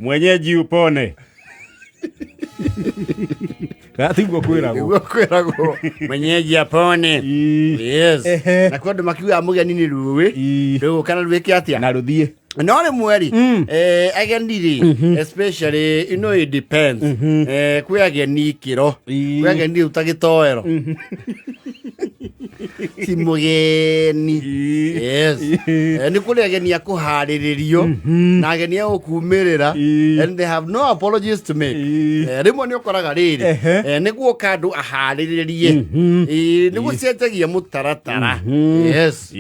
mwenyeji upone. Katigwo kwiragwo mwenyeji apone. Yes. Na kwa ndo makiwa mugeni ni ruwe ndugu kana rwike atia na ruthie no le mweri ageni especially it depends kwi ageni kiro kwi ageni utagitoero si mugeni. Yes. Ni kuli ageni akuhariririo na ageni akumirira and they have no apologies to make. Rimo ni okoraga riri niguo kandu ahariririe niguo cietagia mutaratara. Yes.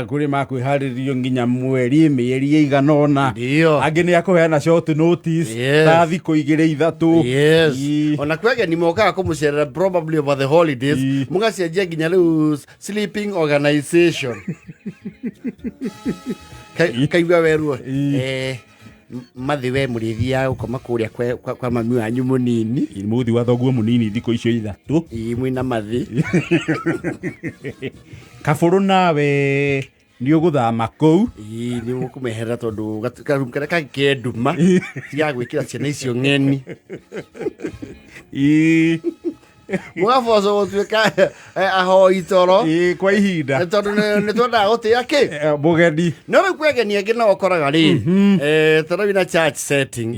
Kuri makwiharirio nginya mweri mieri iganona ageni akuheana short notice ta thiko 2-3. Yes. Ona kwege ni moka kumucerera probably over the holidays mugacenjia nginya riu sleeping organization. Kaigua weruo mathiwe murithia ukoma kuria kwa mami wanyu munini muthi wa thoguo munini thiko icio 3 mwina mathi kaburu nawe ni uguthama kou ni mukumehera tondu gatukara kakenduma cia gwikira ciana icio ng'eni mwafozo gutwika ahoi toro kwa ihinda tondu ni tonda gutia ki mugeni no kwegeni angi no okoraga ri tarawina church setting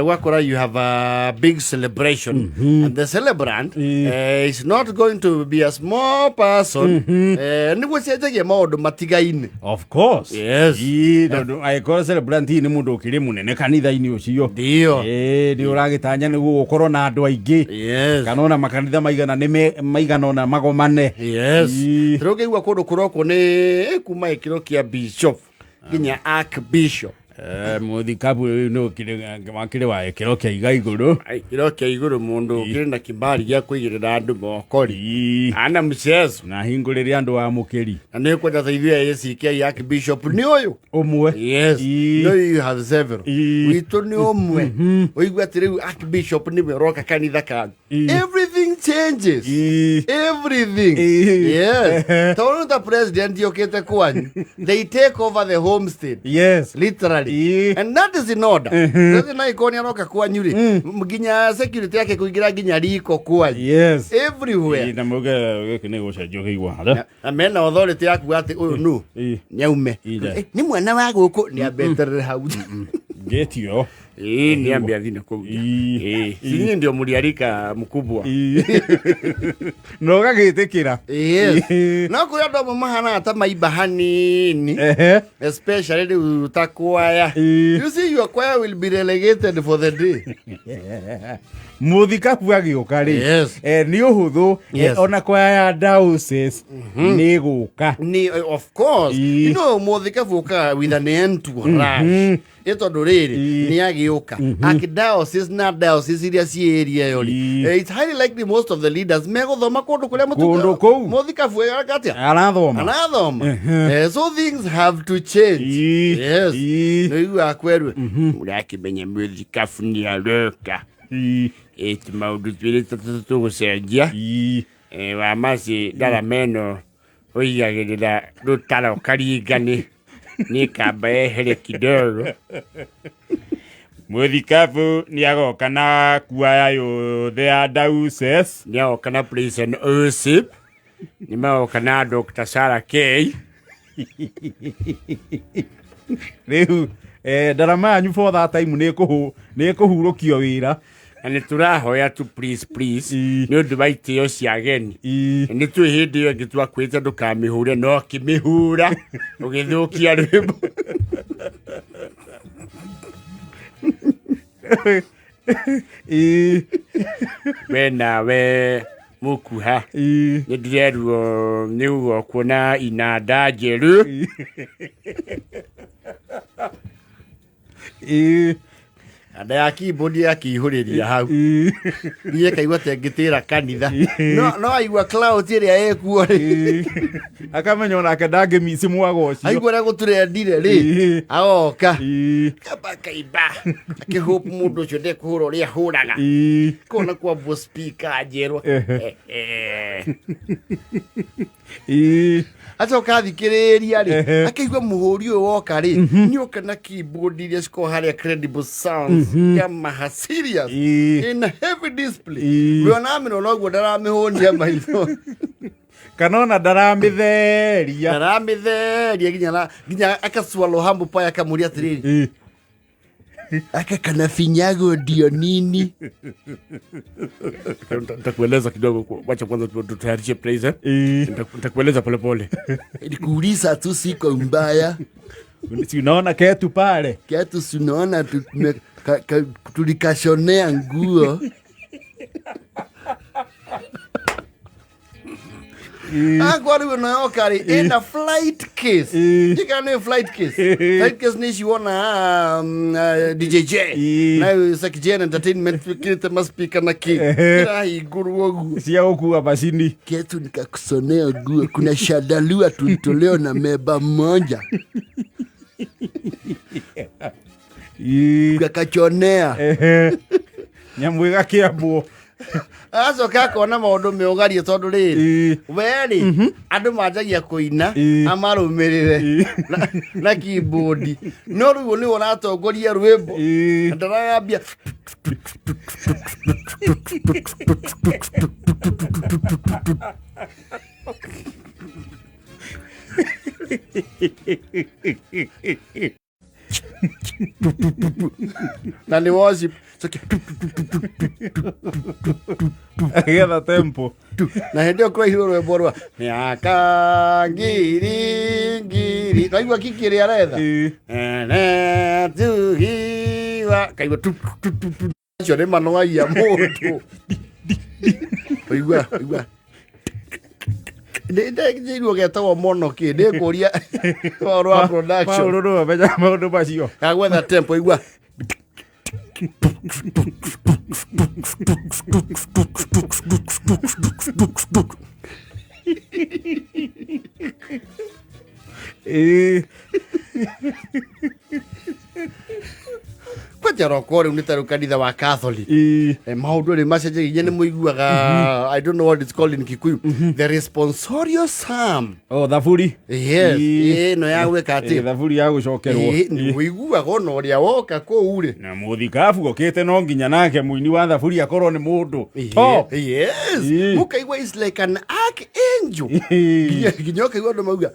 wakora you have a big celebration and the celebrant is not going to be a small person ni gwecenjagia maundu matigaine. Of course. Yes. I call celebrant ni mundu ukiri munene kanitha-ini ucio ndio ni uragitanya ni gukorwo na andu aingi kanona makanitha maigana ni maigana ona magomane. Yes. Turogeigwa kundu kuroko ni kuma ikiro kia bishop nginya archbishop muthikabu no kire wa ikiro kia igaiguru ikiro kia iguru mundu kire na kibali gia kuigirira andu mokori ana mchezo na hinguriria andu wa mukiri na ni kwenda thaithia yesi kia archbishop ni uyu umwe. Yes. No you have several witu ni umwe oigwa tiriu archbishop ni roka kanitha kan everything changes everything. Yes. Tawonu the president yokete kwanyu they take over the homestead. Yes, literally. And that is in order. That's na ikoni anoka kwanyu ri mginya security yake kuingira nginya riko kwanyu. Yes, everywhere. Na muge kine gucenjio kiigwa hara amena authority yaku ati uyu nu nyaume ni mwana wa guku ni abeterere hau getio ni ambia thina ku sini ndio muliarika mkubwa no gagitikira. Yes. No kuya ndo mahana ata maiba hanini especially utakwaya you see your choir will be relegated for the day. Muthikabu agioka ri ni uhuthu ona kwaya ya diocese ni guka ni of course you know muthikabu uka with an end to rush eto dorere ni agioka akidiocese na diocese iria ci area yori it's highly likely most of the leaders megothoma kundu kuria muthikabu agatia arathoma so things have to change. Yes. No you akweru murakimenya muthikabu ni aroka eti maundu twiri tatu gucenjia wa masi dara meno oigagirira rutara ukaringani ni kamba ehere kidogo muthikabu ni agoka na kuaya yothe ya diocese ni agoka na praise and worship ni magoka na Dr. Sarah K riu darama yanyu for that time ni kuhurukio wira ani turahoya tu please ni undu baitio cia ageni ni tu hindi yo ngitwa kwita ndukamihure no kimihura ugithukia rwĩmbo wena we mukuha ni ndireruo ni ugo kuona inanda njeru anda ya keyboard ya kihuriria hau niye kaigwa tengitira kanitha no aigwa cloud iria ekuo ri akamenya ona kadange misi mwago ucio aigwa ra guturendire ri agoka kaba kaiba akihope mundu ucio ndekuhura uria huraga kona kwa bo speaker njerwa atoka thikiriria ri akaigwa muhuri uyu woka ri ni oka na keyboard iria ciko haria credible sounds kama serious in heavy display we na mino no gwodara mihonia maitho kanona ndaramitheria ginya akaswallow humble pie akamuria atiriri aka kana finyago ndio nini. Nitakueleza kidogo, wacha kwanza tutayarishe place nitakueleza pole pole. Nikuuliza tu siko mbaya. Si unaona ketu pale? Ketu si unaona tulikashonea nguo. Kwa hiyo unayokari in a flight case. You can have flight case. Flight case ni shiona DJJ. Na sakije entertainment fikiri must speak na ki. Kila iguru wogu. Sia huku abasini. Ketu nikakusonea nguo. Kuna shadalua tulitoleo na meba mmoja. Kakachonea. Nyamwiga kiambo. Aso kako na maundu meogarie tondu riri weri andu manjagia kuina amarumirire na keyboard no riu ni uratongoria rwĩmbo ndarayambia na ni worship agĩetha tempo na hendio kwa hiro rwĩmbo rwa miaka ngiri kaigua kikiri aretha tuhiwa kaigua acio nĩ manoaia mũndũ kaigua ndĩrwo getagwo mono kĩ ndĩkũria rwa production maũndũ macio kagwetha tempo igua Kwajaro kore unitaru kanitha wa Catholic. Maundu ni macenjagia ni muiguaga I don't know what it's called in Kikuyu. The responsorial psalm. Oh, thaburi. Yes. No ya gweka ati. Thaburi ya gucokerwo. Muiguaga ono ria woka ko ure. Na muthikabu okete no nginya nake muini wa thaburi akorwo ni mundu. Yes. Mukaigua is like an archangel. Ginya kaigua ndo mauga.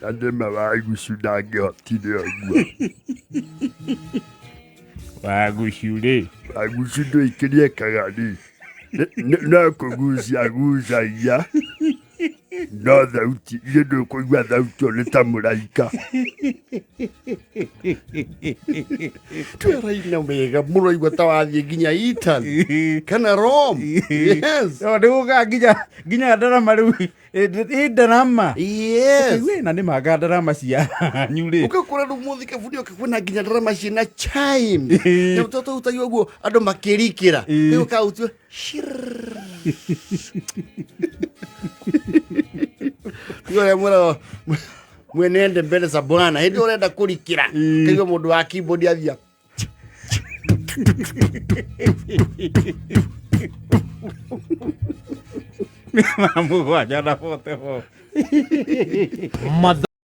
Ande mawaigucu ndangĩhotire ũguo. Wagucu ndũikĩrie kagani no kũgucagucagia no thauti iria ndũkũigua thauti ĩyo nĩ ta mũraika. Twaraina mega mũno igua ta wathiĩ nginya Italy kana Rome. Yes. Ndĩgũka nginya ndarama rĩu ndarama. Yes. Na nĩ manga ndarama cianyu rĩ. Ũkakora rĩu mũthike bundi ũkakwĩna nginya ndarama ciĩna chime. Na ũtoto ũtagio ũguo andũ makĩrikĩra. Rĩu ũkautio Yule mwana mwenende mbele za Bwana. Hidi urenda kurikira. Kaigua mundu wa keyboard athia. Mamu wa jana pote ho.